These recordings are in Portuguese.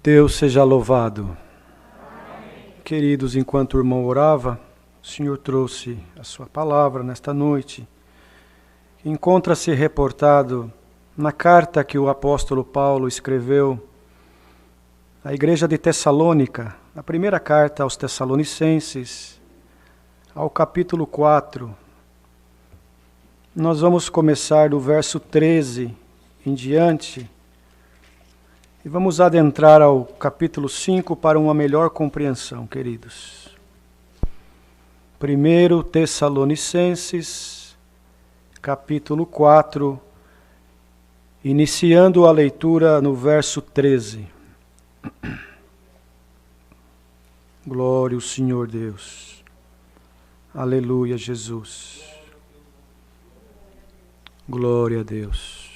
Deus seja louvado. Amém. Queridos, enquanto o irmão orava, o Senhor trouxe a sua palavra nesta noite. Encontra-se reportado na carta que o apóstolo Paulo escreveu à igreja de Tessalônica, na primeira carta aos Tessalonicenses, ao capítulo 4. Nós vamos começar do verso 13 em diante. E vamos adentrar ao capítulo 5 para uma melhor compreensão, queridos. 1 Tessalonicenses, capítulo 4, iniciando a leitura no verso 13. Glória ao Senhor Deus. Aleluia, Jesus. Glória a Deus.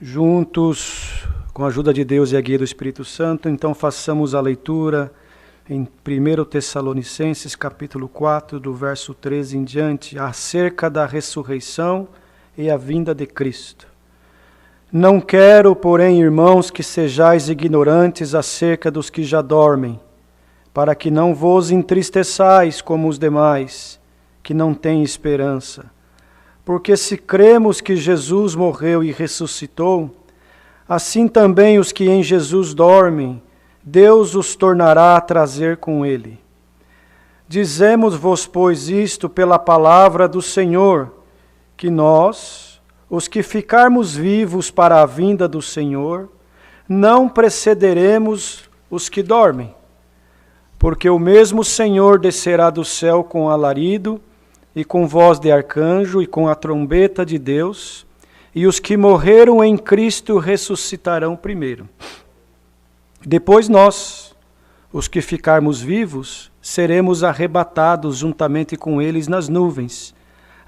Juntos, com a ajuda de Deus e a guia do Espírito Santo, então façamos a leitura em 1 Tessalonicenses, capítulo 4, do verso 13 em diante, acerca da ressurreição e a vinda de Cristo. Não quero, porém, irmãos, que sejais ignorantes acerca dos que já dormem, para que não vos entristeçais como os demais, que não têm esperança. Porque se cremos que Jesus morreu e ressuscitou, assim também os que em Jesus dormem, Deus os tornará a trazer com ele. Dizemos-vos, pois, isto pela palavra do Senhor, que nós, os que ficarmos vivos para a vinda do Senhor, não precederemos os que dormem. Porque o mesmo Senhor descerá do céu com alarido, e com voz de arcanjo, e com a trombeta de Deus, e os que morreram em Cristo ressuscitarão primeiro. Depois nós, os que ficarmos vivos, seremos arrebatados juntamente com eles nas nuvens,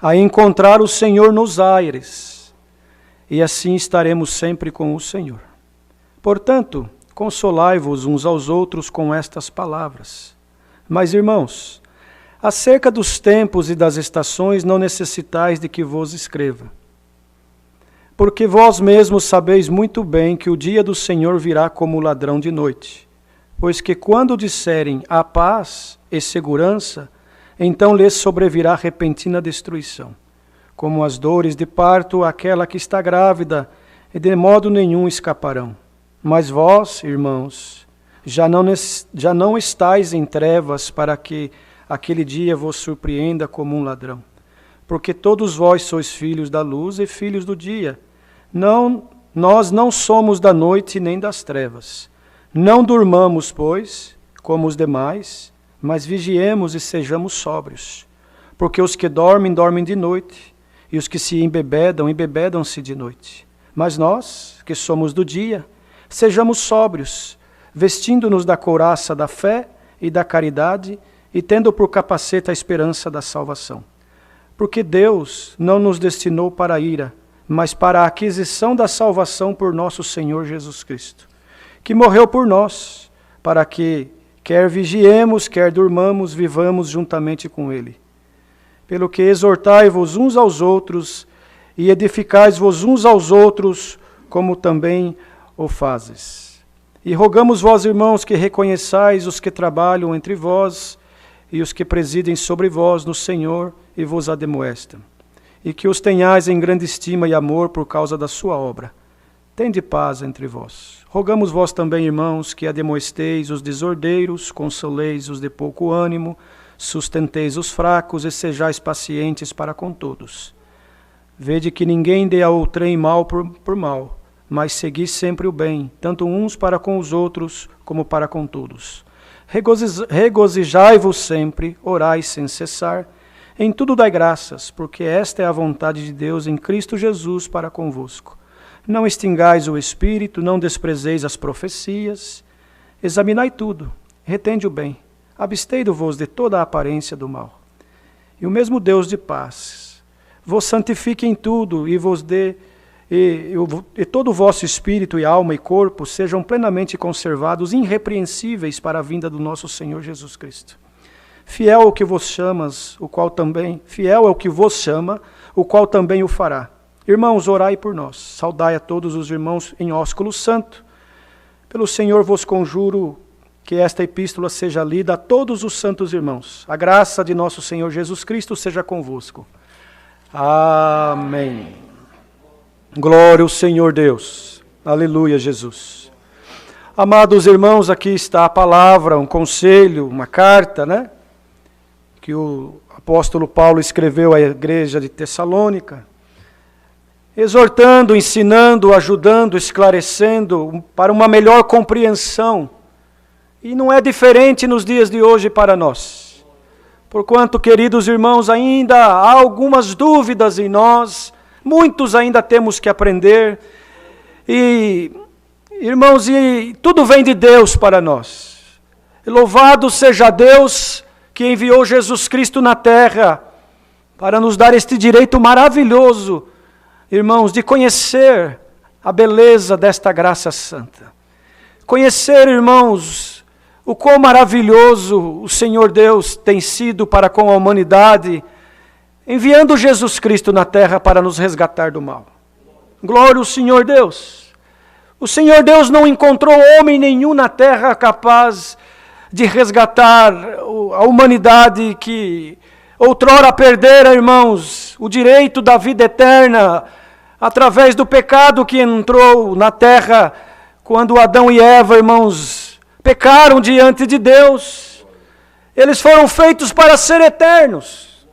a encontrar o Senhor nos aires, e assim estaremos sempre com o Senhor. Portanto, consolai-vos uns aos outros com estas palavras. Mas, irmãos, acerca dos tempos e das estações não necessitais de que vos escreva. Porque vós mesmos sabeis muito bem que o dia do Senhor virá como ladrão de noite. Pois que quando disserem a paz e segurança, então lhes sobrevirá repentina destruição, como as dores de parto àquela que está grávida, e de modo nenhum escaparão. Mas vós, irmãos, já não estáis em trevas para que aquele dia vos surpreenda como um ladrão. Porque todos vós sois filhos da luz e filhos do dia. Nós não somos da noite nem das trevas. Não durmamos, pois, como os demais, mas vigiemos e sejamos sóbrios. Porque os que dormem, dormem de noite, e os que se embebedam, embebedam-se de noite. Mas nós, que somos do dia, sejamos sóbrios, vestindo-nos da couraça da fé e da caridade, e tendo por capacete a esperança da salvação. Porque Deus não nos destinou para a ira, mas para a aquisição da salvação por nosso Senhor Jesus Cristo, que morreu por nós, para que, quer vigiemos, quer durmamos, vivamos juntamente com Ele. Pelo que exortai-vos uns aos outros, e edificais-vos uns aos outros, como também o fazes. E rogamos vós, irmãos, que reconheçais os que trabalham entre vós, e os que presidem sobre vós no Senhor e vos ademoestam, e que os tenhais em grande estima e amor por causa da sua obra. Tende paz entre vós. Rogamos vós também, irmãos, que ademoesteis os desordeiros, consoleis os de pouco ânimo, sustenteis os fracos e sejais pacientes para com todos. Vede que ninguém dê a outrem mal por mal, mas segui sempre o bem, tanto uns para com os outros, como para com todos. Regozijai-vos sempre, orai sem cessar, em tudo dai graças, porque esta é a vontade de Deus em Cristo Jesus para convosco. Não extingais o Espírito, não desprezeis as profecias, examinai tudo, retende o bem, abstei-vos de toda a aparência do mal. E o mesmo Deus de paz vos santifique em tudo e vos dê e todo o vosso espírito e alma e corpo sejam plenamente conservados, irrepreensíveis para a vinda do nosso Senhor Jesus Cristo. Fiel é o que vos chama, o qual também o fará. Irmãos, orai por nós. Saudai a todos os irmãos em ósculo santo. Pelo Senhor vos conjuro que esta epístola seja lida a todos os santos irmãos. A graça de nosso Senhor Jesus Cristo seja convosco. Amém. Glória ao Senhor Deus. Aleluia, Jesus. Amados irmãos, aqui está a palavra, um conselho, uma carta, né? Que o apóstolo Paulo escreveu à igreja de Tessalônica, exortando, ensinando, ajudando, esclarecendo para uma melhor compreensão. E não é diferente nos dias de hoje para nós. Porquanto, queridos irmãos, ainda há algumas dúvidas em nós, muitos ainda temos que aprender. E, irmãos, e tudo vem de Deus para nós. E louvado seja Deus que enviou Jesus Cristo na terra para nos dar este direito maravilhoso, irmãos, de conhecer a beleza desta graça santa. Conhecer, irmãos, o quão maravilhoso o Senhor Deus tem sido para com a humanidade, enviando Jesus Cristo na terra para nos resgatar do mal. Glória ao Senhor Deus. O Senhor Deus não encontrou homem nenhum na terra capaz de resgatar a humanidade que outrora perdera, irmãos, o direito da vida eterna através do pecado que entrou na terra quando Adão e Eva, irmãos, pecaram diante de Deus. Eles foram feitos para ser eternos.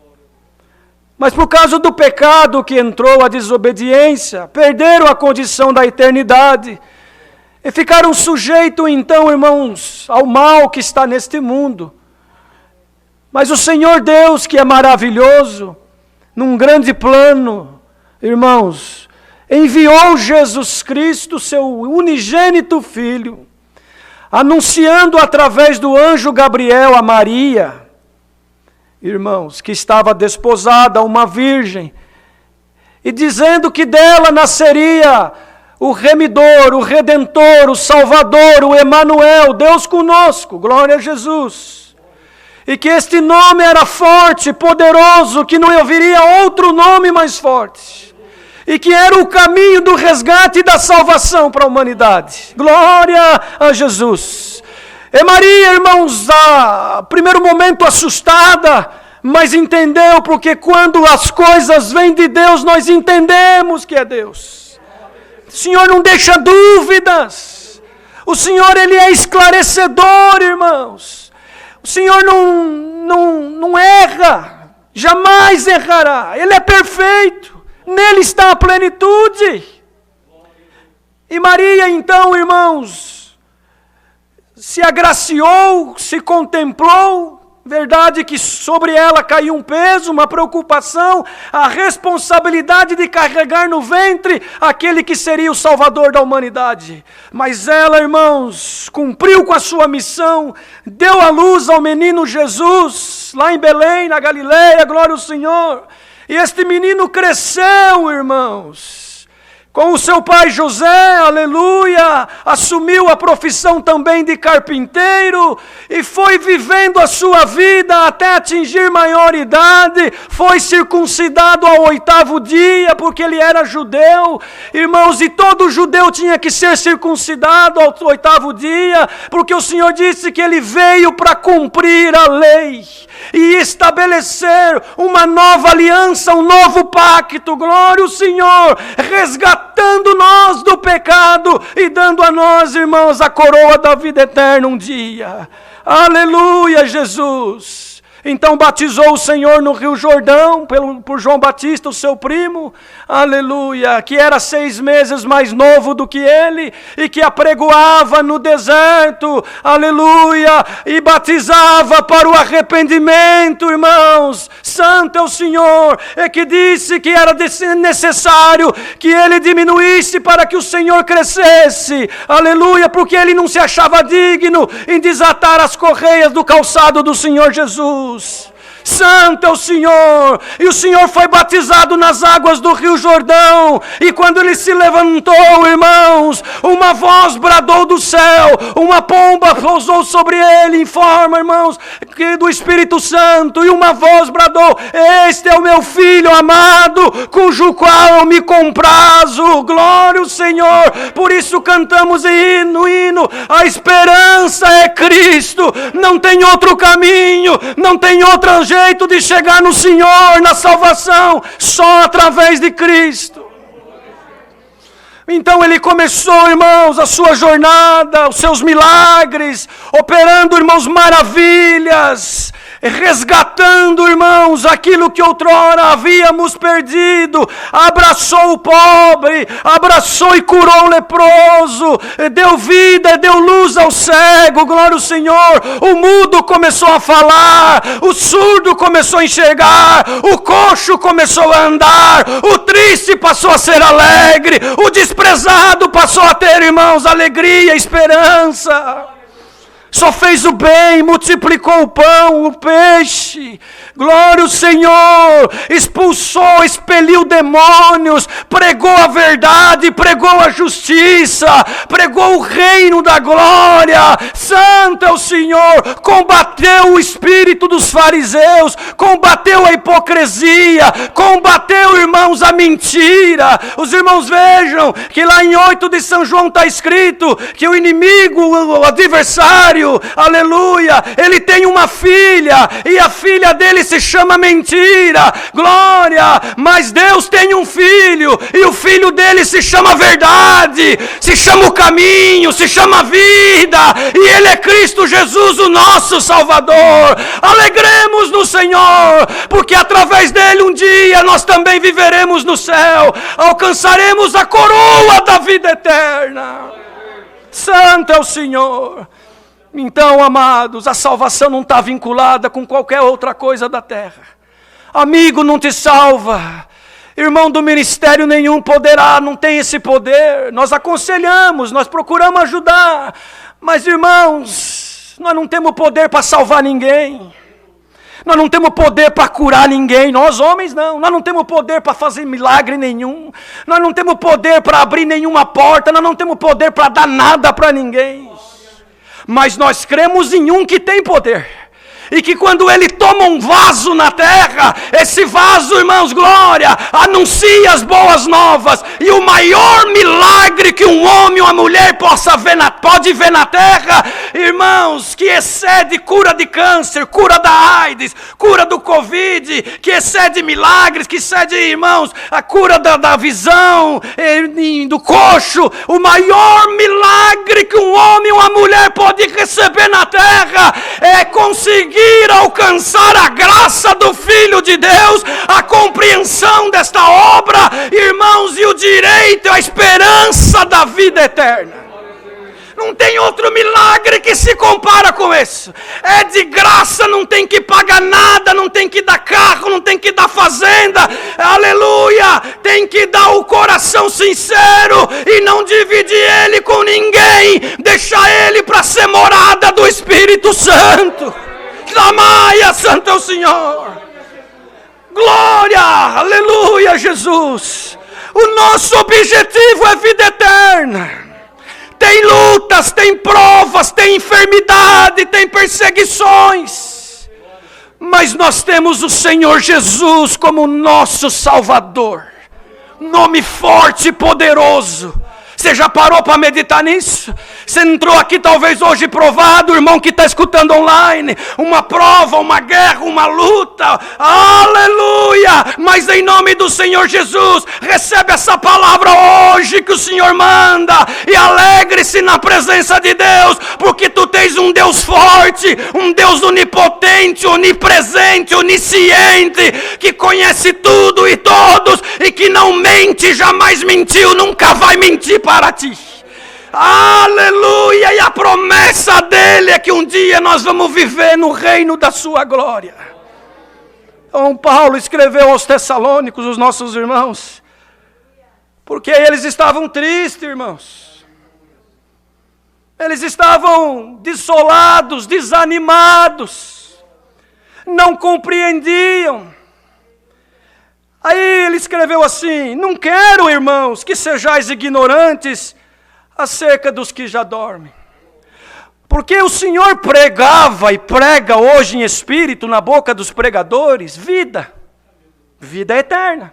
Mas por causa do pecado que entrou, a desobediência, perderam a condição da eternidade. E ficaram sujeitos, então, irmãos, ao mal que está neste mundo. Mas o Senhor Deus, que é maravilhoso, num grande plano, irmãos, enviou Jesus Cristo, seu unigênito Filho, anunciando através do anjo Gabriel a Maria, irmãos, que estava desposada a uma virgem, e dizendo que dela nasceria o remidor, o redentor, o salvador, o Emanuel, Deus conosco, glória a Jesus. E que este nome era forte, poderoso, que não haveria outro nome mais forte. E que era o caminho do resgate e da salvação para a humanidade. Glória a Jesus. E Maria, irmãos, a primeiro momento assustada, mas entendeu, porque quando as coisas vêm de Deus, nós entendemos que é Deus. O Senhor não deixa dúvidas. O Senhor, Ele é esclarecedor, irmãos. O Senhor não erra, jamais errará. Ele é perfeito. Nele está a plenitude. E Maria, então, irmãos, se agraciou, se contemplou. Verdade que sobre ela caiu um peso, uma preocupação, a responsabilidade de carregar no ventre aquele que seria o Salvador da humanidade. Mas ela, irmãos, cumpriu com a sua missão, deu à luz ao menino Jesus, lá em Belém, na Galileia, glória ao Senhor. E este menino cresceu, irmãos, com o seu pai José, aleluia, assumiu a profissão também de carpinteiro e foi vivendo a sua vida até atingir maioridade, foi circuncidado ao 8º dia, porque ele era judeu, irmãos, e todo judeu tinha que ser circuncidado ao 8º dia, porque o Senhor disse que ele veio para cumprir a lei e estabelecer uma nova aliança, um novo pacto, glória ao Senhor, resgatando nós do pecado e dando a nós, irmãos, a coroa da vida eterna um dia. Aleluia, Jesus. Então batizou o Senhor no Rio Jordão, por João Batista, o seu primo, aleluia, que era 6 meses mais novo do que ele, e que apregoava no deserto, aleluia, e batizava para o arrependimento, irmãos. Santo é o Senhor, e que disse que era necessário que ele diminuísse para que o Senhor crescesse, aleluia, porque ele não se achava digno em desatar as correias do calçado do Senhor Jesus. Santo é o Senhor. E o Senhor foi batizado nas águas do Rio Jordão. E quando ele se levantou, irmãos, uma voz bradou do céu, uma pomba pousou sobre ele em forma, irmãos, do Espírito Santo. E uma voz bradou: este é o meu Filho amado, cujo qual eu me comprazo. Glória ao Senhor. Por isso cantamos no hino: a esperança é Cristo. Não tem outro caminho, não tem outro jeito de chegar no Senhor, na salvação, só através de Cristo. Então ele começou, irmãos, a sua jornada, os seus milagres, operando, irmãos, maravilhas, resgatando, irmãos, aquilo que outrora havíamos perdido. Abraçou o pobre, abraçou e curou o leproso, deu vida, deu luz ao cego, glória ao Senhor. O mudo começou a falar, o surdo começou a enxergar, o coxo começou a andar, o triste passou a ser alegre, o desprezado passou a ter, irmãos, alegria, esperança. Só fez o bem, multiplicou o pão, o peixe. Glória ao Senhor. Expulsou, expeliu demônios, pregou a verdade, pregou a justiça, pregou o reino da glória. Santo é o Senhor. Combateu o espírito dos fariseus, combateu a hipocrisia, combateu, irmãos, a mentira. Os irmãos vejam que lá em 8 de São João está escrito que o inimigo, o adversário, aleluia, ele tem uma filha, e a filha dele se chama mentira, glória, mas Deus tem um filho, e o filho dele se chama verdade, se chama o caminho, se chama vida, e ele é Cristo Jesus, o nosso Salvador. Alegremos no Senhor, porque através dele um dia nós também viveremos no céu, alcançaremos a coroa da vida eterna. Santo é o Senhor. Então, amados, a salvação não está vinculada com qualquer outra coisa da terra. Amigo não te salva, irmão do ministério nenhum poderá, não tem esse poder. Nós aconselhamos, nós procuramos ajudar, mas irmãos, nós não temos poder para salvar ninguém. Nós não temos poder para curar ninguém, nós homens não. Nós não temos poder para fazer milagre nenhum. Nós não temos poder para abrir nenhuma porta. Nós não temos poder para dar nada para ninguém. Mas nós cremos em um que tem poder. E que quando ele toma um vaso na terra, esse vaso, irmãos, glória, anuncia as boas novas. E o maior milagre que um homem ou uma mulher pode ver na terra, irmãos, que excede cura de câncer, cura da AIDS, cura do Covid, que excede milagres, que excede, irmãos, a cura da visão, do coxo. O maior milagre que um homem ou uma mulher pode receber na terra é conseguir alcançar a graça do Filho de Deus, a compreensão desta obra, irmãos, e o direito, a esperança da vida eterna. Não tem outro milagre que se compara com isso. É de graça, não tem que pagar nada, não tem que dar carro, não tem que dar fazenda. Aleluia! Tem que dar o coração sincero e não dividir ele com ninguém. Deixar ele para ser morada do Espírito Santo. Amaia, santo é o Senhor. Glória, aleluia, Jesus. O nosso objetivo é vida eterna. Tem lutas, tem provas, tem enfermidade, tem perseguições. Mas nós temos o Senhor Jesus como nosso Salvador. Nome forte e poderoso. Você já parou para meditar nisso? Você entrou aqui talvez hoje provado, irmão que está escutando online, uma prova, uma guerra, uma luta, aleluia, mas em nome do Senhor Jesus, recebe essa palavra hoje que o Senhor manda, e alegre-se na presença de Deus, porque tu tens um Deus forte, um Deus onipotente, onipresente, onisciente, que conhece tudo e todos, e que não mente, jamais mentiu, nunca vai mentir para ti. Aleluia, e a promessa dele é que um dia nós vamos viver no reino da sua glória. Então Paulo escreveu aos Tessalônicos, os nossos irmãos, porque eles estavam tristes, irmãos. Eles estavam desolados, desanimados. não compreendiam. Aí ele escreveu assim: não quero, irmãos, que sejais ignorantes acerca dos que já dormem. Porque o Senhor pregava e prega hoje em espírito na boca dos pregadores vida eterna.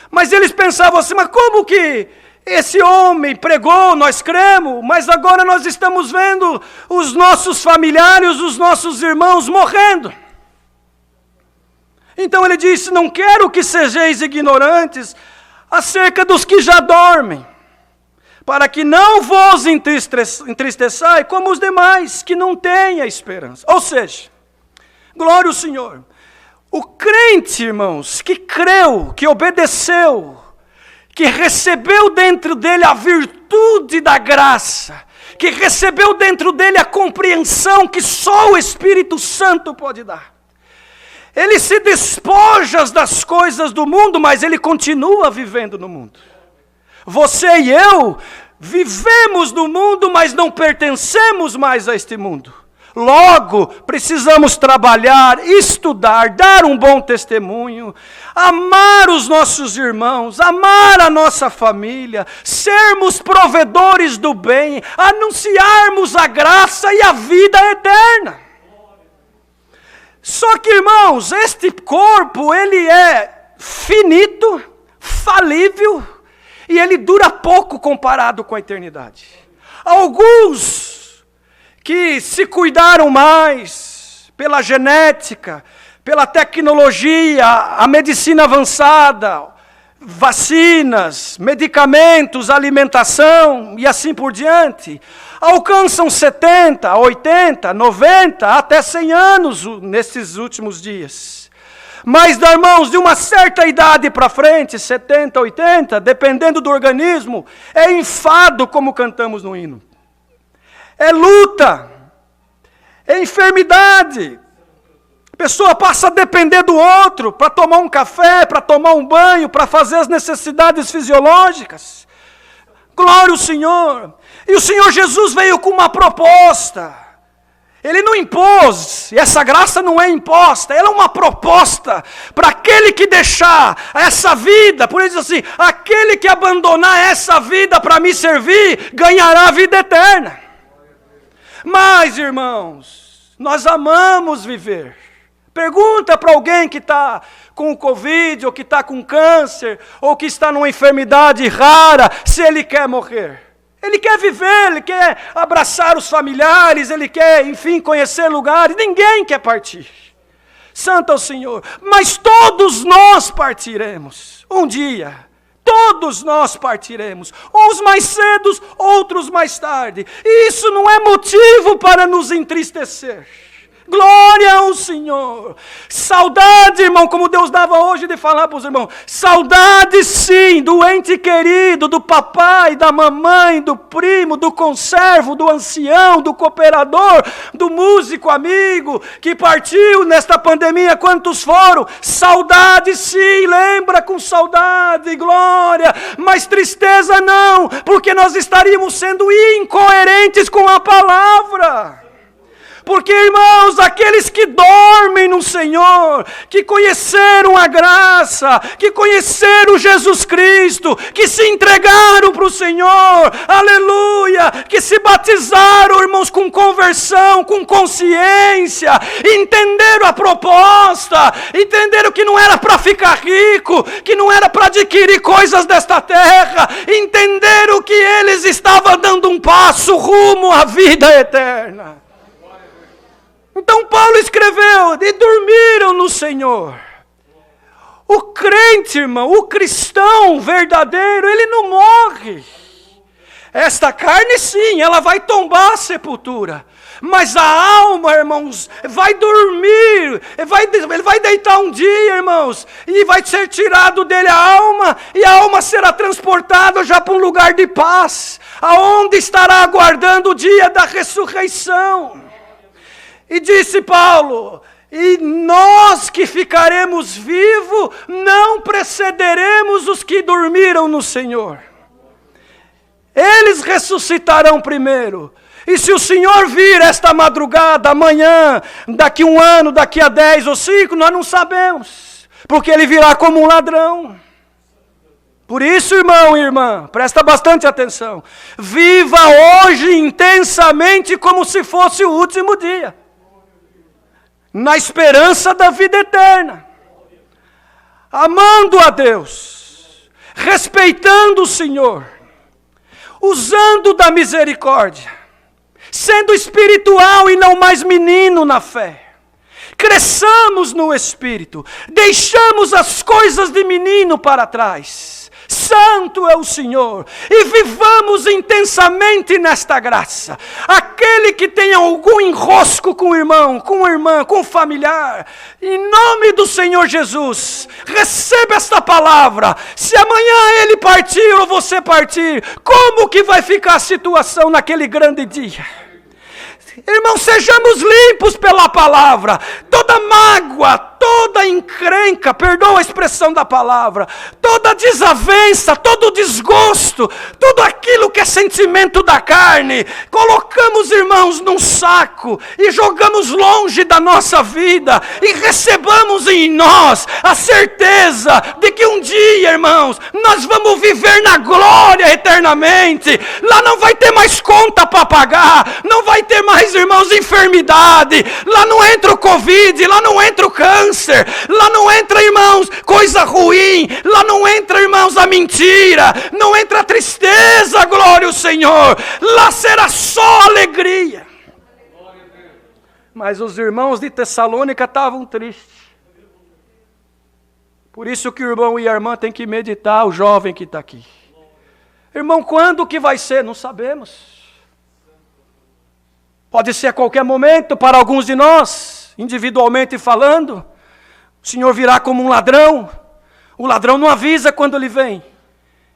Mas eles pensavam assim: mas como que esse homem pregou, nós cremos, mas agora nós estamos vendo os nossos familiares, os nossos irmãos morrendo. Então ele disse: não quero que sejais ignorantes acerca dos que já dormem, para que não vos entristeçai como os demais, que não têm a esperança. Ou seja, glória ao Senhor, o crente, irmãos, que creu, que obedeceu, que recebeu dentro dele a virtude da graça, que recebeu dentro dele a compreensão que só o Espírito Santo pode dar. Ele se despoja das coisas do mundo, mas ele continua vivendo no mundo. Você e eu vivemos no mundo, mas não pertencemos mais a este mundo. Logo, precisamos trabalhar, estudar, dar um bom testemunho, amar os nossos irmãos, amar a nossa família, sermos provedores do bem, anunciarmos a graça e a vida eterna. Só que, irmãos, este corpo, ele é finito, falível, e ele dura pouco comparado com a eternidade. Alguns que se cuidaram mais pela genética, pela tecnologia, a medicina avançada, vacinas, medicamentos, alimentação e assim por diante, alcançam 70, 80, 90, até 100 anos nesses últimos dias. Mas, irmãos, de uma certa idade para frente, 70, 80, dependendo do organismo, é enfado, como cantamos no hino. É luta, é enfermidade. A pessoa passa a depender do outro para tomar um café, para tomar um banho, para fazer as necessidades fisiológicas. Glória ao Senhor. E o Senhor Jesus veio com uma proposta. Ele não impôs, e essa graça não é imposta, ela é uma proposta para aquele que deixar essa vida. Por isso assim, aquele que abandonar essa vida para me servir, ganhará a vida eterna. Mas, irmãos, nós amamos viver. Pergunta para alguém que está com o Covid, ou que está com câncer, ou que está numa enfermidade rara, se ele quer morrer. Ele quer viver, ele quer abraçar os familiares, ele quer, enfim, conhecer lugares. Ninguém quer partir. Santo é o Senhor. Mas todos nós partiremos um dia. Todos nós partiremos. Uns mais cedo, outros mais tarde. E isso não é motivo para nos entristecer. Glória ao Senhor. Saudade, irmão, como Deus dava hoje de falar para os irmãos. Saudade, sim, do ente querido, do papai, da mamãe, do primo, do conservo, do ancião, do cooperador, do músico amigo que partiu nesta pandemia. Quantos foram? Saudade, sim, lembra com saudade, glória. Mas tristeza não, porque nós estaríamos sendo incoerentes com a palavra. Porque, irmãos, aqueles que dormem no Senhor, que conheceram a graça, que conheceram Jesus Cristo, que se entregaram para o Senhor, aleluia, que se batizaram, irmãos, com conversão, com consciência, entenderam a proposta, entenderam que não era para ficar rico, que não era para adquirir coisas desta terra, entenderam que eles estavam dando um passo rumo à vida eterna. Então Paulo escreveu, e dormiram no Senhor. O crente, irmão, o cristão verdadeiro, ele não morre. Esta carne sim, ela vai tombar a sepultura. Mas a alma, irmãos, vai dormir. Ele vai deitar um dia, irmãos, e vai ser tirado dele a alma, e a alma será transportada já para um lugar de paz, aonde estará aguardando o dia da ressurreição. E disse Paulo, e nós que ficaremos vivos, não precederemos os que dormiram no Senhor. Eles ressuscitarão primeiro. E se o Senhor vir esta madrugada, amanhã, daqui 1 ano, daqui a 10 ou 5, nós não sabemos. Porque Ele virá como um ladrão. Por isso, irmão e irmã, presta bastante atenção. Viva hoje intensamente como se fosse o último dia. Na esperança da vida eterna. Amando a Deus. Respeitando o Senhor. Usando da misericórdia. Sendo espiritual e não mais menino na fé. Cresçamos no Espírito. Deixamos as coisas de menino para trás. Santo é o Senhor. E vivamos intensamente nesta graça. Aquele que tem algum enrosco com o irmão, com a irmã, com o familiar, em nome do Senhor Jesus, receba esta palavra. Se amanhã ele partir ou você partir, como que vai ficar a situação naquele grande dia? Irmãos, sejamos limpos pela palavra. Toda mágoa, toda encrenca, perdoa a expressão da palavra, toda desavença, todo desgosto, tudo aquilo que é sentimento da carne, colocamos, irmãos, num saco e jogamos longe da nossa vida e recebamos em nós a certeza de que um dia, irmãos, nós vamos viver na glória eternamente. Lá não vai ter mais conta para pagar, não vai ter mais, irmãos, enfermidade, lá não entra o Covid, lá não entra o câncer, lá não entra, irmãos, coisa ruim, lá não entra, irmãos, a mentira, não entra a tristeza, glória ao Senhor, lá será só alegria. Mas os irmãos de Tessalônica estavam tristes. Por isso que o irmão e a irmã têm que meditar, o jovem que está aqui. Irmão, quando que vai ser? Não sabemos. Pode ser a qualquer momento para alguns de nós, individualmente falando. O Senhor virá como um ladrão. O ladrão não avisa quando ele vem.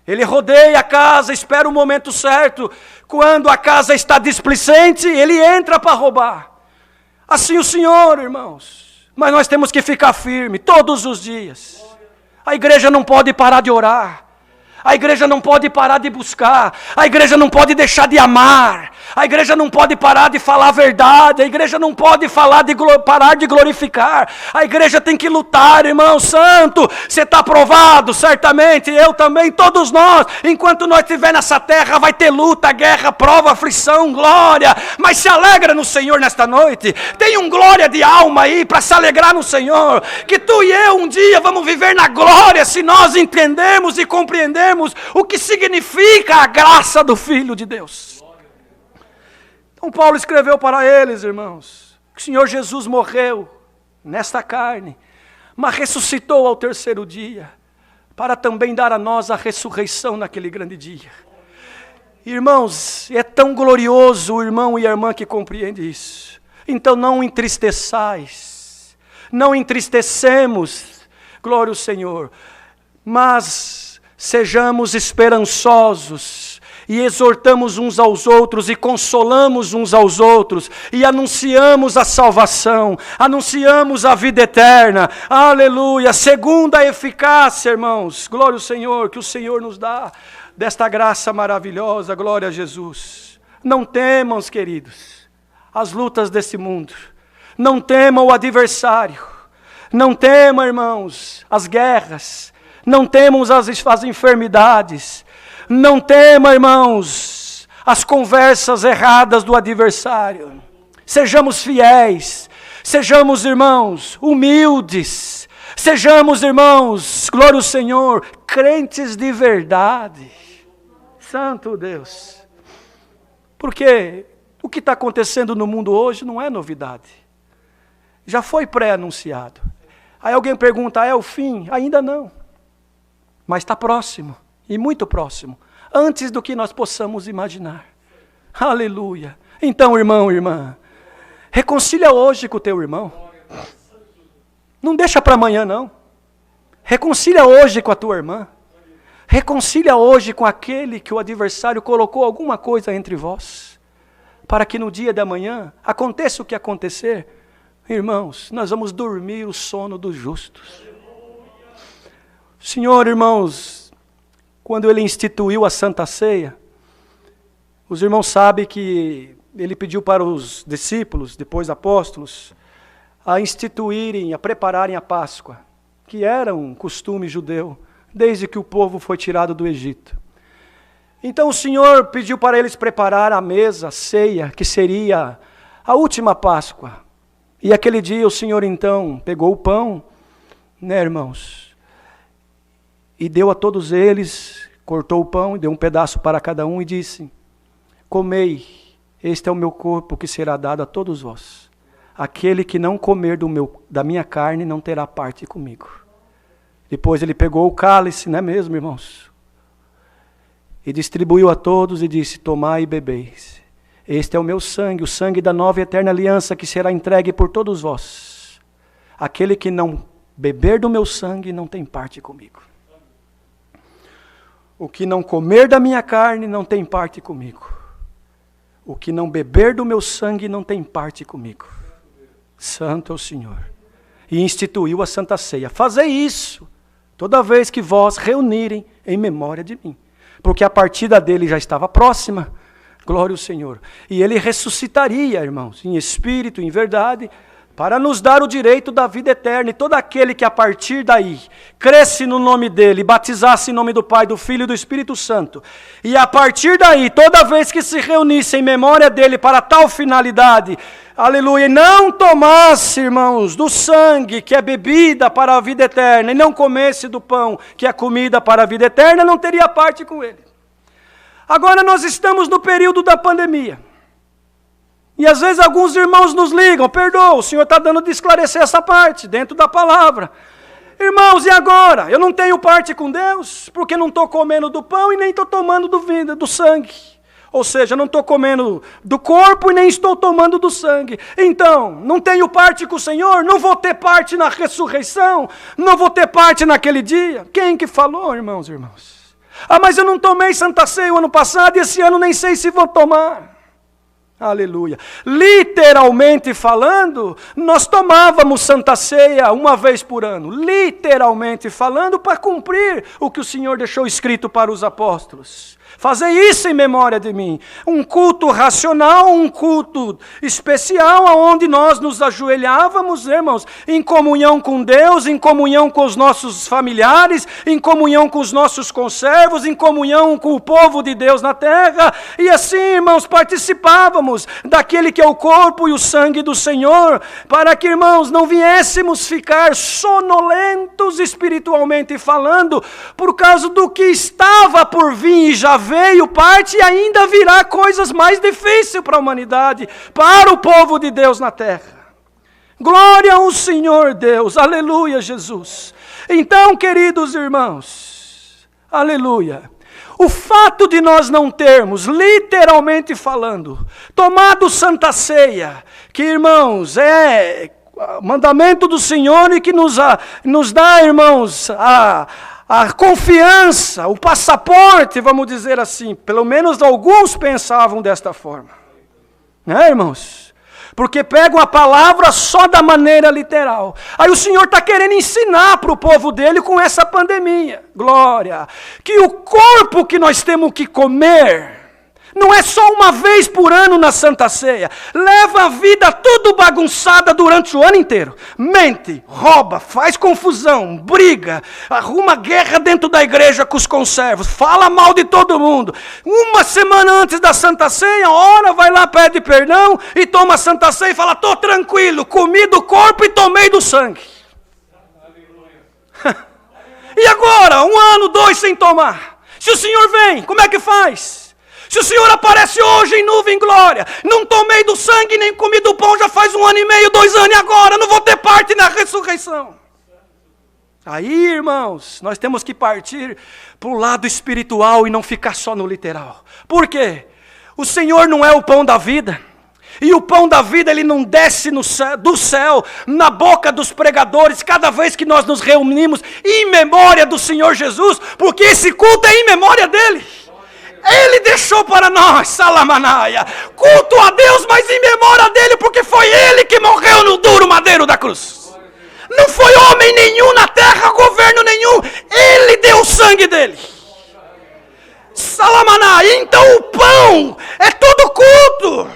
Ele rodeia a casa, espera o momento certo. Quando a casa está displicente, ele entra para roubar. Assim o Senhor, irmãos. Mas nós temos que ficar firme todos os dias. A igreja não pode parar de orar. A igreja não pode parar de buscar. A igreja não pode deixar de amar. A igreja não pode parar de falar a verdade. A igreja não pode parar de glorificar. A igreja tem que lutar, irmão santo. Você está aprovado, certamente. Eu também, todos nós. Enquanto nós estivermos nessa terra, vai ter luta, guerra, prova, aflição, glória. Mas se alegra no Senhor nesta noite. Tem um glória de alma aí para se alegrar no Senhor. Que tu e eu um dia vamos viver na glória se nós entendemos e compreendemos o que significa a graça do Filho de Deus. Então Paulo escreveu para eles, irmãos, que o Senhor Jesus morreu nesta carne, mas ressuscitou ao 3º dia, para também dar a nós a ressurreição naquele grande dia. Irmãos, é tão glorioso o irmão e a irmã que compreende isso. Então não entristeçais, não entristecemos, glória ao Senhor, mas sejamos esperançosos e exortamos uns aos outros e consolamos uns aos outros e anunciamos a salvação, anunciamos a vida eterna, aleluia, segundo a eficácia, irmãos, glória ao Senhor, que o Senhor nos dá desta graça maravilhosa, glória a Jesus. Não temam, queridos, as lutas desse mundo, não temam o adversário, não temam, irmãos, as guerras, não temam as enfermidades. Não temam, irmãos, as conversas erradas do adversário. Sejamos fiéis. Sejamos, irmãos, humildes. Sejamos, irmãos, glória ao Senhor, crentes de verdade. Santo Deus. Porque o que está acontecendo no mundo hoje não é novidade. Já foi pré-anunciado. Aí alguém pergunta, é o fim? Ainda não. Mas está próximo, e muito próximo, antes do que nós possamos imaginar. Aleluia. Então, irmão, irmã, reconcilia hoje com o teu irmão. Não deixa para amanhã, não. Reconcilia hoje com a tua irmã. Reconcilia hoje com aquele que o adversário colocou alguma coisa entre vós. Para que no dia de amanhã, aconteça o que acontecer, irmãos, nós vamos dormir o sono dos justos. Senhor, irmãos, quando Ele instituiu a Santa Ceia, Os irmãos sabem que ele pediu para os discípulos, depois apóstolos, a instituírem, a prepararem a Páscoa, que era um costume judeu, desde que o povo foi tirado do Egito. Então o Senhor pediu para eles preparar a mesa, a ceia, que seria a última Páscoa. E aquele dia o Senhor então pegou o pão, né, irmãos, e deu a todos eles, cortou o pão e deu um pedaço para cada um e disse: comei, este é o meu corpo que será dado a todos vós. Aquele que não comer da minha carne não terá parte comigo. Depois ele pegou o cálice, não é mesmo, irmãos? E distribuiu a todos e disse: tomai e bebeis. Este é o meu sangue, o sangue da nova e eterna aliança que será entregue por todos vós. Aquele que não beber do meu sangue não tem parte comigo. O que não comer da minha carne não tem parte comigo. O que não beber do meu sangue não tem parte comigo. Santo é o Senhor. E instituiu a Santa Ceia. Fazei isso toda vez que vós reunirem em memória de mim. Porque a partida dele já estava próxima. Glória ao Senhor. E ele ressuscitaria, irmãos, em espírito, em verdade, para nos dar o direito da vida eterna. E todo aquele que a partir daí cresce no nome dele, batizasse em nome do Pai, do Filho e do Espírito Santo, e a partir daí, toda vez que se reunisse em memória dele para tal finalidade, aleluia, e não tomasse, irmãos, do sangue que é bebida para a vida eterna, e não comesse do pão que é comida para a vida eterna, não teria parte com ele. Agora nós estamos no período da pandemia. E às vezes alguns irmãos nos ligam: perdoa, o Senhor está dando de esclarecer essa parte, dentro da palavra. Irmãos, e agora? Eu não tenho parte com Deus, porque não estou comendo do pão e nem estou tomando do sangue. Ou seja, não estou comendo do corpo e nem estou tomando do sangue. Então, não tenho parte com o Senhor, não vou ter parte na ressurreição, não vou ter parte naquele dia. Quem que falou, irmãos e irmãs? Ah, mas eu não tomei Santa Ceia o ano passado e esse ano nem sei se vou tomar. Aleluia. Literalmente falando, nós tomávamos Santa Ceia uma vez por ano. Literalmente falando, para cumprir o que o Senhor deixou escrito para os apóstolos. Fazei isso em memória de mim. Um culto racional, um culto especial, onde nós nos ajoelhávamos, irmãos, em comunhão com Deus, em comunhão com os nossos familiares, em comunhão com os nossos conservos, em comunhão com o povo de Deus na terra. E assim, irmãos, participávamos daquele que é o corpo e o sangue do Senhor, para que, irmãos, não viéssemos ficar sonolentos espiritualmente falando, por causa do que estava por vir e já veio parte, e ainda virá coisas mais difíceis para a humanidade, para o povo de Deus na terra. Glória ao Senhor Deus, aleluia, Jesus. Então, queridos irmãos, aleluia, o fato de nós não termos, literalmente falando, tomado Santa Ceia, que, irmãos, é mandamento do Senhor e que nos dá, irmãos, a confiança, o passaporte, vamos dizer assim, pelo menos alguns pensavam desta forma. Né, irmãos? Porque pegam a palavra só da maneira literal. Aí o Senhor está querendo ensinar para o povo dele com essa pandemia. Glória! Que o corpo que nós temos que comer não é só uma vez por ano na Santa Ceia. Leva a vida tudo bagunçada durante o ano inteiro. Mente, rouba, faz confusão, briga, arruma guerra dentro da igreja com os conservos, fala mal de todo mundo. Uma semana antes da Santa Ceia, ora, vai lá, pede perdão e toma a Santa Ceia e fala: estou tranquilo, comi do corpo e tomei do sangue. E agora, 1 ano, 2 sem tomar? Se o Senhor vem, como é que faz? Se o Senhor aparece hoje em nuvem e glória, não tomei do sangue nem comi do pão já faz 1 ano e meio, 2 anos, e agora não vou ter parte na ressurreição. Aí, irmãos, nós temos que partir para o lado espiritual e não ficar só no literal. Por quê? O Senhor não é o pão da vida. E o pão da vida, ele não desce do céu, na boca dos pregadores, cada vez que nós nos reunimos em memória do Senhor Jesus, porque esse culto é em memória dele. Ele deixou para nós, Salamanaia, culto a Deus, mas em memória dele, porque foi ele que morreu no duro madeiro da cruz. Não foi homem nenhum na terra, governo nenhum, ele deu o sangue dele. Salamaná. Então o pão é todo culto.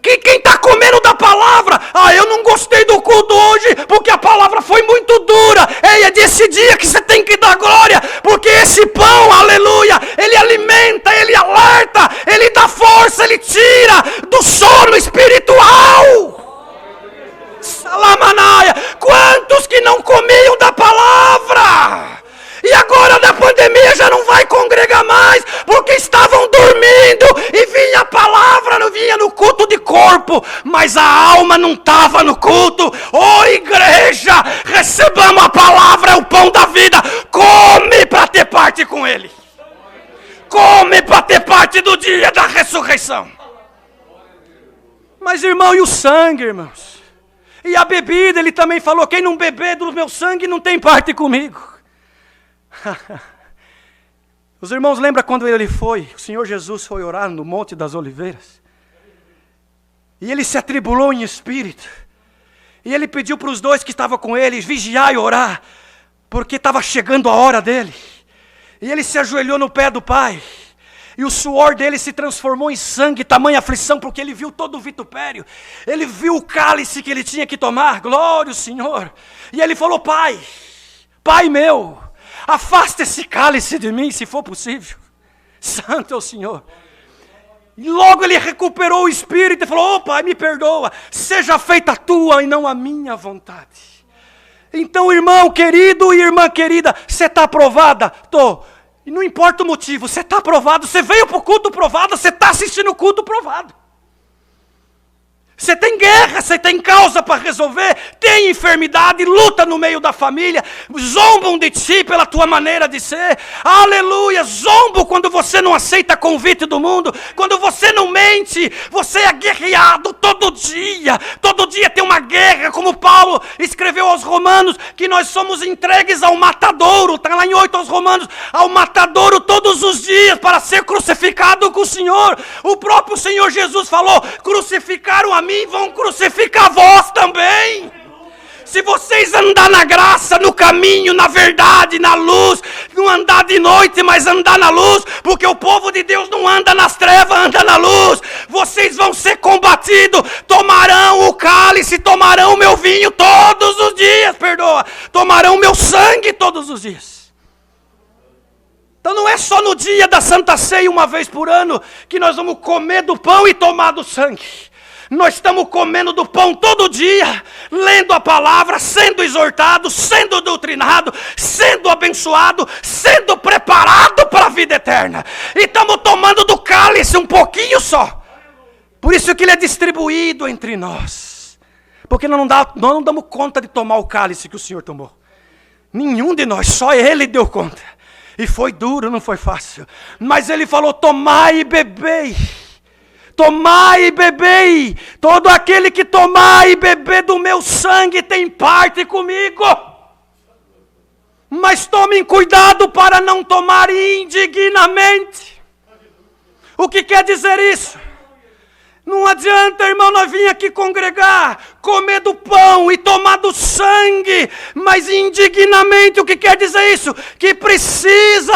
Que quem está comendo da palavra, eu não gostei do culto hoje, porque a palavra foi muito dura. Ei, é desse dia que você tem que dar glória, porque esse pão, aleluia, ele alimenta, ele alerta, ele dá força, ele tira do sono espiritual. Salamanaia. Quantos que não comiam da palavra? E agora na pandemia já não vai congregar mais, porque estavam dormindo e vinha a palavra, não vinha no culto de corpo, mas a alma não estava no culto. Igreja, recebamos a palavra, é o pão da vida. Come para ter parte com ele. Come para ter parte do dia da ressurreição. Mas irmão, e o sangue, irmãos? E a bebida, ele também falou, quem não beber do meu sangue não tem parte comigo. Os irmãos lembram quando o Senhor Jesus foi orar no Monte das Oliveiras? E ele se atribulou em espírito. E ele pediu para os dois que estavam com ele vigiar e orar, porque estava chegando a hora dele. E ele se ajoelhou no pé do Pai. E o suor dele se transformou em sangue, tamanha aflição, porque ele viu todo o vitupério. Ele viu o cálice que ele tinha que tomar, glória ao Senhor. E ele falou, Pai meu, afasta esse cálice de mim, se for possível. Santo é o Senhor. E logo ele recuperou o espírito e falou, Pai, me perdoa. Seja feita a tua e não a minha vontade. Então, irmão querido e irmã querida, você está aprovada? Estou. E não importa o motivo, você está aprovado. Você veio para o culto provado, você está assistindo o culto provado. Você tem guerra, você tem causa para resolver, tem enfermidade, luta no meio da família, zombam de ti pela tua maneira de ser, aleluia, zombam quando você não aceita convite do mundo, quando você não mente, você é guerreado todo dia tem uma guerra, como Paulo escreveu aos Romanos, que nós somos entregues ao matadouro, está lá em 8 aos Romanos, ao matadouro todos os dias, para ser crucificado com o Senhor. O próprio Senhor Jesus falou, crucificaram a mim, vão crucificar vós também. Se vocês andar na graça, no caminho, na verdade, na luz, não andar de noite, mas andar na luz, porque o povo de Deus não anda nas trevas, anda na luz, vocês vão ser combatidos, tomarão o cálice, tomarão o meu vinho todos os dias, tomarão o meu sangue todos os dias. Então não é só no dia da Santa Ceia, uma vez por ano, que nós vamos comer do pão e tomar do sangue. Nós estamos comendo do pão todo dia, lendo a palavra, sendo exortado, sendo doutrinado, sendo abençoado, sendo preparado para a vida eterna. E estamos tomando do cálice um pouquinho só. Por isso que ele é distribuído entre nós. Porque nós não damos conta de tomar o cálice que o Senhor tomou. Nenhum de nós, só ele deu conta. E foi duro, não foi fácil. Mas ele falou, tomai e bebei. Tomai e bebei, todo aquele que tomar e beber do meu sangue tem parte comigo. Mas tomem cuidado para não tomar indignamente. O que quer dizer isso? Não adianta, irmão, nós vir aqui congregar, comer do pão e tomar do sangue, mas indignamente. O que quer dizer isso? Que precisa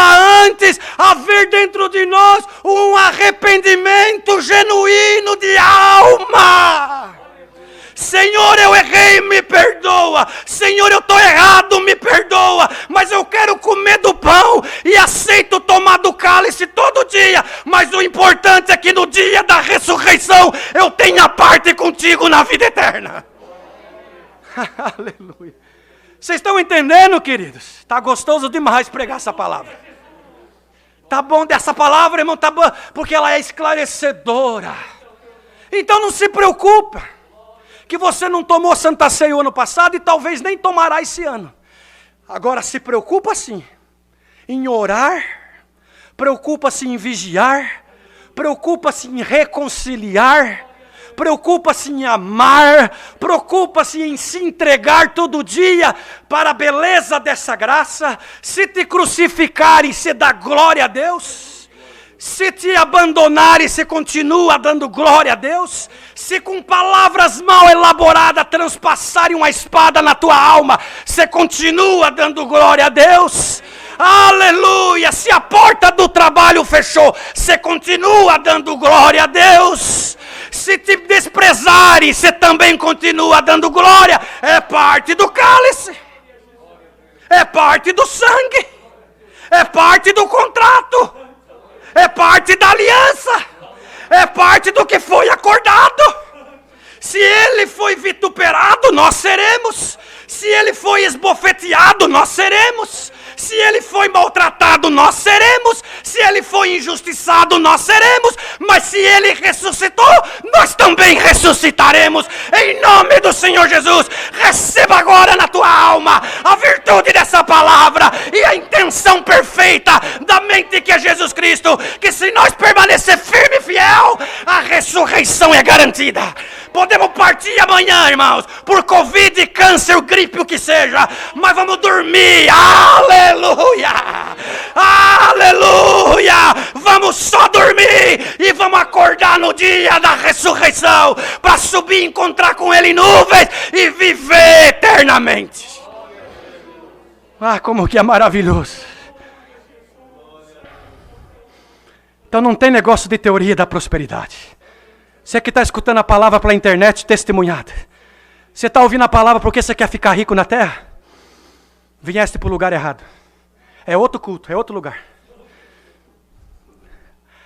antes haver dentro de nós um arrependimento genuíno de alma. Senhor, eu errei, me perdoa. Senhor, eu estou errado, me perdoa. Mas eu quero comer do pão e aceito tomar do cálice todo dia. Mas o importante é que no dia da ressurreição eu tenha parte contigo na vida eterna. Aleluia. Vocês estão entendendo, queridos? Está gostoso demais pregar essa palavra. Tá bom dessa palavra, irmão? Tá bom, porque ela é esclarecedora. Então não se preocupa que você não tomou Santa Ceia o ano passado e talvez nem tomará esse ano. Agora se preocupa sim em orar, preocupa-se em vigiar, preocupa-se em reconciliar, preocupa-se em amar, preocupa-se em se entregar todo dia para a beleza dessa graça. Se te crucificarem, você dá glória a Deus. Se te abandonarem, você continua dando glória a Deus. Se com palavras mal elaboradas transpassarem uma espada na tua alma, você continua dando glória a Deus. Aleluia! Se a porta do trabalho fechou, você continua dando glória a Deus. Se te desprezarem, você também continua dando glória. É parte do cálice. É parte do sangue. É parte do contrato. É parte da aliança. É parte do que foi acordado. Se ele foi vituperado, nós seremos. Se ele foi esbofeteado, nós seremos. Se ele foi maltratado, nós seremos. Se ele foi injustiçado, nós seremos. Mas se ele ressuscitou, nós também ressuscitaremos. Em nome do Senhor Jesus, receba agora na tua alma a virtude dessa palavra e a intenção perfeita da mente que é Jesus Cristo. Que se nós permanecer firme e fiel, a ressurreição é garantida. Podemos partir amanhã, irmãos, por Covid, câncer, gripe, o que seja, mas vamos dormir. Aleluia! Aleluia! Vamos só dormir e vamos acordar no dia da ressurreição para subir e encontrar com Ele em nuvens e viver eternamente. Ah, como que é maravilhoso. Então não tem negócio de teoria da prosperidade. Você que está escutando a palavra pela internet, testemunhada. Você está ouvindo a palavra porque você quer ficar rico na terra? Vieste para o lugar errado. É outro culto, é outro lugar.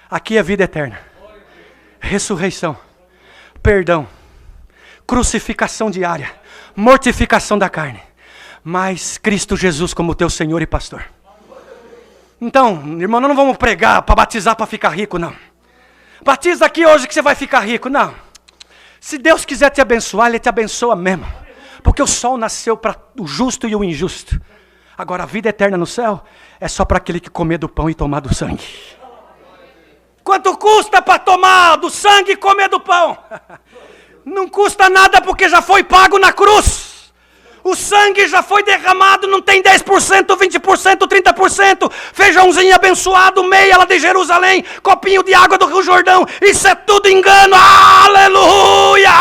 Aqui é vida eterna. Ressurreição. Perdão. Crucificação diária. Mortificação da carne. Mas Cristo Jesus como teu Senhor e Pastor. Então, irmão, nós não vamos pregar para batizar para ficar rico, não. Batiza aqui hoje que você vai ficar rico. Não. Se Deus quiser te abençoar, Ele te abençoa mesmo. Porque o sol nasceu para o justo e o injusto. Agora a vida eterna no céu é só para aquele que comer do pão e tomar do sangue. Quanto custa para tomar do sangue e comer do pão? Não custa nada porque já foi pago na cruz. O sangue já foi derramado, não tem 10%, 20%, 30%. Feijãozinho abençoado, meia lá de Jerusalém, copinho de água do Rio Jordão. Isso é tudo engano. Aleluia!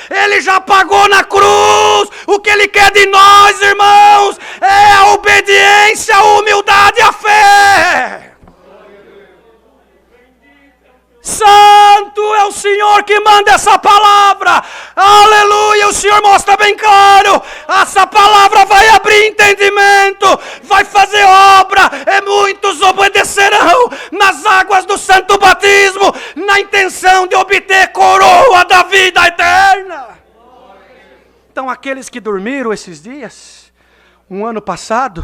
Ele já pagou na cruz. O que Ele quer de nós, irmãos, é a obediência, a humildade e a fé. Santo é o Senhor que manda essa palavra. Aleluia, o Senhor mostra bem claro. Essa palavra vai abrir entendimento, vai fazer obra, e muitos obedecerão nas águas do santo batismo, na intenção de obter coroa da vida eterna. Então aqueles que dormiram esses dias, um ano passado,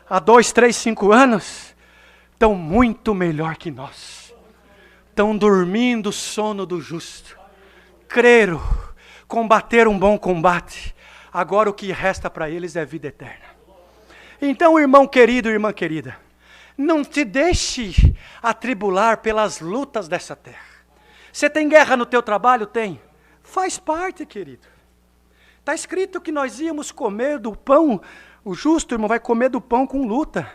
há 2, 3, 5 anos, estão muito melhor que nós. Estão dormindo o sono do justo. Creram, combateram um bom combate. Agora o que resta para eles é vida eterna. Então, irmão querido, irmã querida, não te deixe atribular pelas lutas dessa terra. Você tem guerra no teu trabalho? Tem. Faz parte, querido. Está escrito que nós íamos comer do pão. O justo, irmão, vai comer do pão com luta.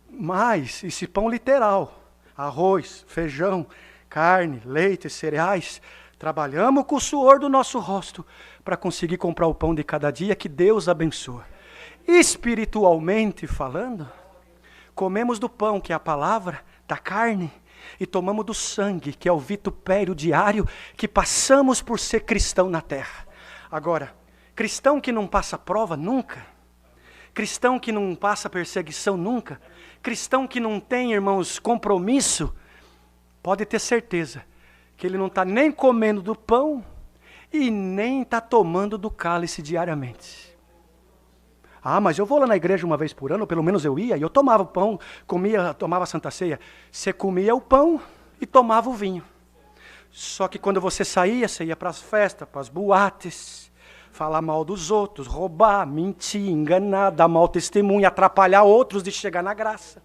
Mas, esse pão literal. Arroz, feijão, carne, leite, cereais. Trabalhamos com o suor do nosso rosto para conseguir comprar o pão de cada dia que Deus abençoa. Espiritualmente falando, comemos do pão, que é a palavra, da carne, e tomamos do sangue, que é o vitupério diário que passamos por ser cristão na terra. Agora, cristão que não passa prova nunca, cristão que não passa perseguição nunca, cristão que não tem, irmãos, compromisso, pode ter certeza que ele não está nem comendo do pão e nem está tomando do cálice diariamente. Ah, mas eu vou lá na igreja uma vez por ano, pelo menos eu ia, e eu tomava o pão, tomava a Santa Ceia. Você comia o pão e tomava o vinho. Só que quando você ia para as festas, para as boates, falar mal dos outros, roubar, mentir, enganar, dar mau testemunho, atrapalhar outros de chegar na graça.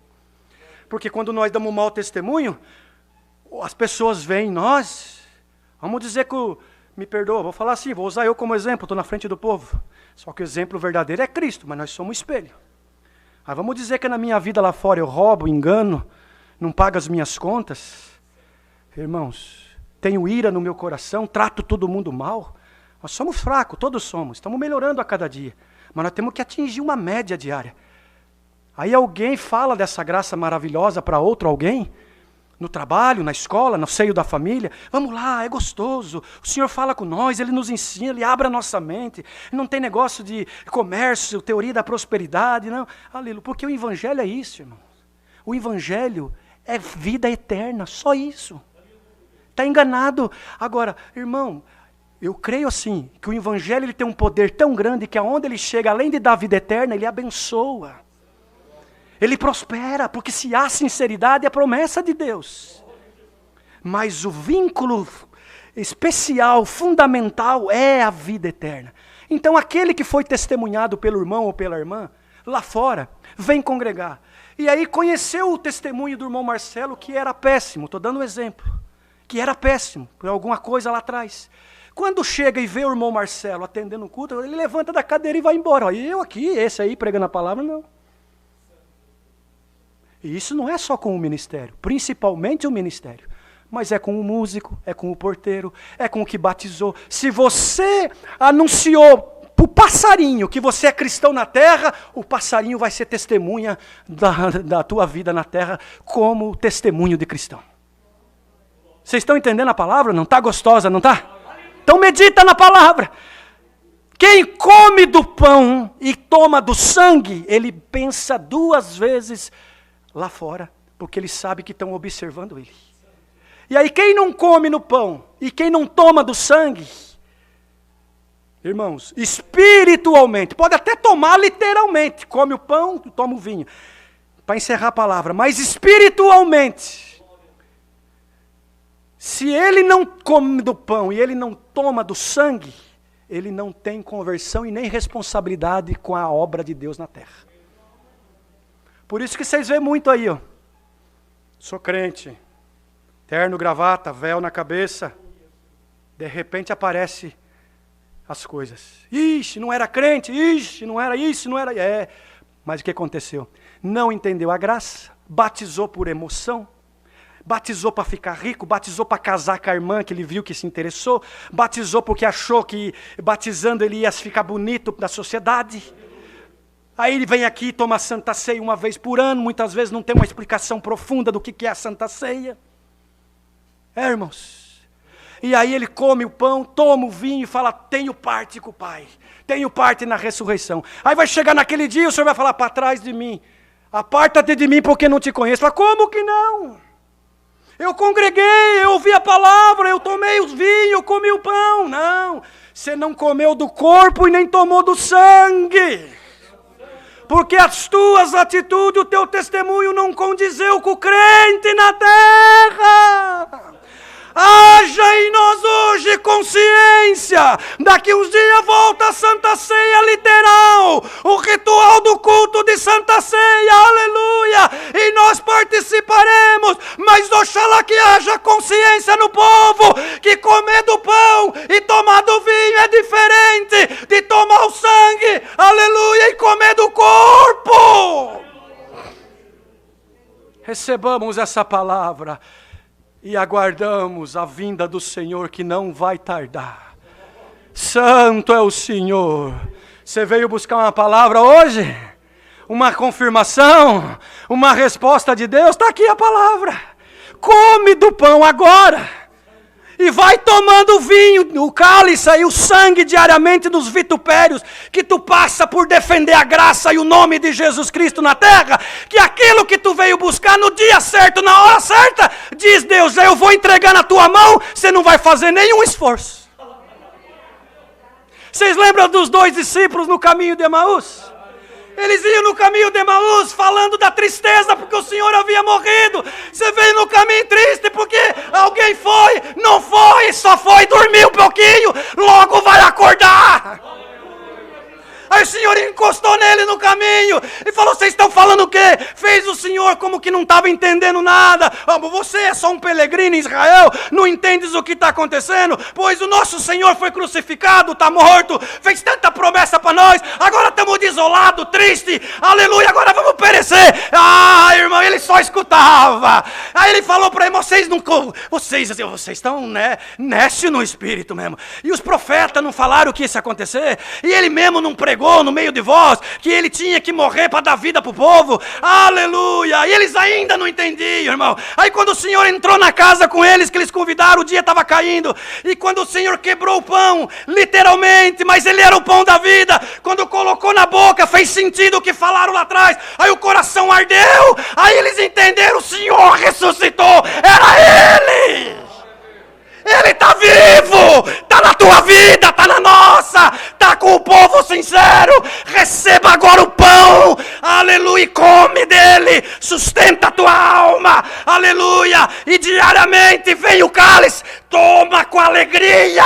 Porque quando nós damos mau testemunho, as pessoas veem nós, vamos dizer que, me perdoa, vou falar assim, vou usar eu como exemplo, estou na frente do povo. Só que o exemplo verdadeiro é Cristo, mas nós somos espelho. Aí vamos dizer que na minha vida lá fora eu roubo, engano, não pago as minhas contas. Irmãos, tenho ira no meu coração, trato todo mundo mal. Nós somos fracos, todos somos, estamos melhorando a cada dia. Mas nós temos que atingir uma média diária. Aí alguém fala dessa graça maravilhosa para outro alguém, no trabalho, na escola, no seio da família. Vamos lá, é gostoso. O Senhor fala com nós, Ele nos ensina, Ele abre a nossa mente. Não tem negócio de comércio, teoria da prosperidade, não. Aleluia, porque o Evangelho é isso, irmão. O Evangelho é vida eterna, só isso. Está enganado. Agora, irmão, eu creio assim, que o Evangelho ele tem um poder tão grande que aonde ele chega, além de dar vida eterna, ele abençoa. Ele prospera, porque se há sinceridade, é promessa de Deus. Mas o vínculo especial, fundamental, é a vida eterna. Então aquele que foi testemunhado pelo irmão ou pela irmã, lá fora, vem congregar. E aí conheceu o testemunho do irmão Marcelo, que era péssimo, estou dando um exemplo. Que era péssimo, por alguma coisa lá atrás. Quando chega e vê o irmão Marcelo atendendo o culto, ele levanta da cadeira e vai embora. E eu aqui, esse aí pregando a palavra, não. E isso não é só com o ministério, principalmente o ministério. Mas é com o músico, é com o porteiro, é com o que batizou. Se você anunciou para o passarinho que você é cristão na terra, o passarinho vai ser testemunha da tua vida na terra como testemunho de cristão. Vocês estão entendendo a palavra? Não está gostosa, não está? Então medita na palavra. Quem come do pão e toma do sangue, ele pensa 2 vezes lá fora, porque ele sabe que estão observando ele. E aí quem não come no pão e quem não toma do sangue, irmãos, espiritualmente, pode até tomar literalmente, come o pão, toma o vinho, para encerrar a palavra, mas espiritualmente, se ele não come do pão e ele não toma do sangue, ele não tem conversão e nem responsabilidade com a obra de Deus na terra. Por isso que vocês veem muito aí, ó. Sou crente, terno, gravata, véu na cabeça. De repente aparece as coisas. Ixi, não era crente, ixi, não era isso, não era... Mas o que aconteceu? Não entendeu a graça, batizou por emoção, batizou para ficar rico, batizou para casar com a irmã que ele viu que se interessou, batizou porque achou que batizando ele ia ficar bonito da sociedade. Aí ele vem aqui e toma a Santa Ceia uma vez por ano, muitas vezes não tem uma explicação profunda do que é a Santa Ceia. Irmãos? E aí ele come o pão, toma o vinho e fala, tenho parte com o Pai, tenho parte na ressurreição. Aí vai chegar naquele dia e o Senhor vai falar, para trás de mim, aparta-te de mim porque não te conheço. Fala, como que não? Eu congreguei, eu ouvi a palavra, eu tomei os vinhos, eu comi o pão. Não, você não comeu do corpo e nem tomou do sangue. Porque as tuas atitudes, o teu testemunho não condizeu com o crente na terra. Haja em nós hoje consciência. Daqui uns dias volta a Santa Ceia literal. O ritual do culto de Santa Ceia, aleluia. E nós participaremos. Mas oxalá que haja consciência no povo. Que comer do pão e tomar do vinho é diferente de tomar o sangue, aleluia, e comer do corpo. Recebamos essa palavra. E aguardamos a vinda do Senhor que não vai tardar. Santo é o Senhor. Você veio buscar uma palavra hoje? Uma confirmação? Uma resposta de Deus? Está aqui a palavra. Come do pão agora. E vai tomando o vinho, o cálice e o sangue diariamente dos vitupérios que tu passa por defender a graça e o nome de Jesus Cristo na terra, que aquilo que tu veio buscar no dia certo, na hora certa, diz Deus, eu vou entregar na tua mão, você não vai fazer nenhum esforço. Vocês lembram dos 2 discípulos no caminho de Emaús? Eles iam no caminho de Emaús falando da tristeza porque o Senhor havia morrido. Você veio no caminho triste porque alguém foi, não foi, só foi dormir um pouquinho, logo vai acordar. Aí o Senhor encostou nele no caminho e falou, vocês estão falando o quê? Fez o Senhor como que não estava entendendo nada. Você é só um peregrino em Israel, não entendes o que está acontecendo? Pois o nosso Senhor foi crucificado, está morto, fez tanta promessa para nós, agora estamos desolados, tristes, aleluia, agora vamos perecer. Ah, irmão, ele só escutava. Aí ele falou para ele, vocês estão, nécio no espírito mesmo. E os profetas não falaram que isso ia acontecer, e ele mesmo não pregou pregou no meio de vós, que ele tinha que morrer para dar vida para o povo. Aleluia! E eles ainda não entendiam, irmão. Aí quando o Senhor entrou na casa com eles, que eles convidaram, o dia estava caindo. E quando o Senhor quebrou o pão, literalmente, mas ele era o pão da vida. Quando colocou na boca, fez sentido o que falaram lá atrás. Aí o coração ardeu. Aí eles entenderam, o Senhor ressuscitou. Era Ele! Ele está vivo, está na tua vida, está na nossa, está com o povo sincero. Receba agora o pão, aleluia, e come dele, sustenta a tua alma, aleluia, e diariamente vem o cálice, toma com alegria.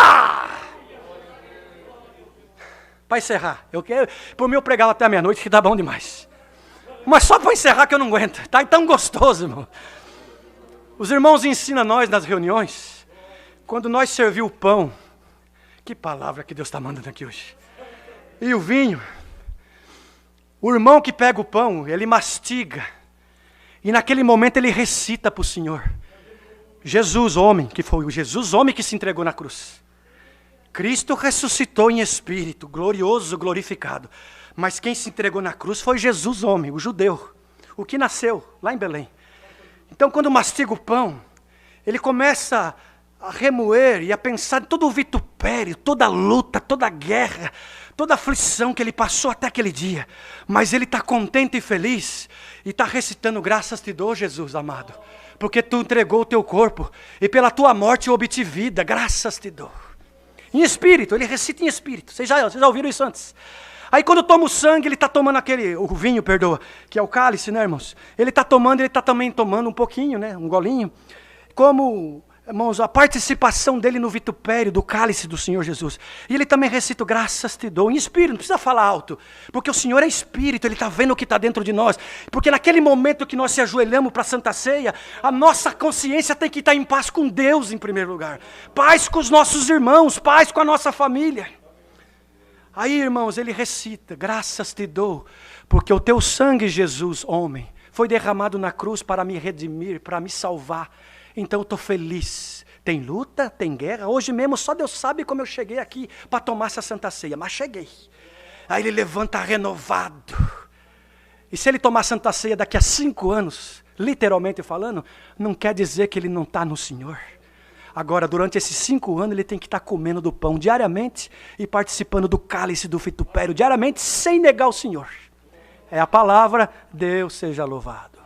Para encerrar, eu quero, por mim eu pregava até a meia-noite, que dá bom demais, mas só para encerrar que eu não aguento, está tão gostoso, irmão. Os irmãos ensinam nós nas reuniões. Quando nós servimos o pão, que palavra que Deus está mandando aqui hoje. E o vinho, o irmão que pega o pão, ele mastiga. E naquele momento ele recita para o Senhor. Jesus, homem, que foi o Jesus, homem que se entregou na cruz. Cristo ressuscitou em espírito, glorioso, glorificado. Mas quem se entregou na cruz foi Jesus, homem, o judeu. O que nasceu lá em Belém. Então quando mastiga o pão, ele começa a remoer e a pensar em todo o vitupério, toda a luta, toda a guerra, toda a aflição que ele passou até aquele dia. Mas ele está contente e feliz e está recitando: graças te dou, Jesus amado, porque tu entregou o teu corpo e pela tua morte eu obtive vida, graças te dou. Em espírito, ele recita em espírito. Vocês já ouviram isso antes? Aí quando toma o sangue, ele está tomando o vinho, perdoa, que é o cálice, né, irmãos? Ele está também tomando um pouquinho, né, um golinho, como... Irmãos, a participação dele no vitupério do cálice do Senhor Jesus. E ele também recita: graças te dou, em espírito, não precisa falar alto, porque o Senhor é espírito, ele está vendo o que está dentro de nós. Porque naquele momento que nós se ajoelhamos para a Santa Ceia, a nossa consciência tem que estar em paz com Deus em primeiro lugar, paz com os nossos irmãos, paz com a nossa família. Aí, irmãos, ele recita: graças te dou, porque o teu sangue, Jesus, homem, foi derramado na cruz para me redimir, para me salvar. Então eu estou feliz. Tem luta, tem guerra. Hoje mesmo só Deus sabe como eu cheguei aqui para tomar essa Santa Ceia. Mas cheguei. Aí ele levanta renovado. E se ele tomar Santa Ceia daqui a 5 anos, literalmente falando, não quer dizer que ele não está no Senhor. Agora, durante esses 5 anos, ele tem que estar comendo do pão diariamente e participando do cálice do vitupério diariamente, sem negar o Senhor. É a palavra, Deus seja louvado.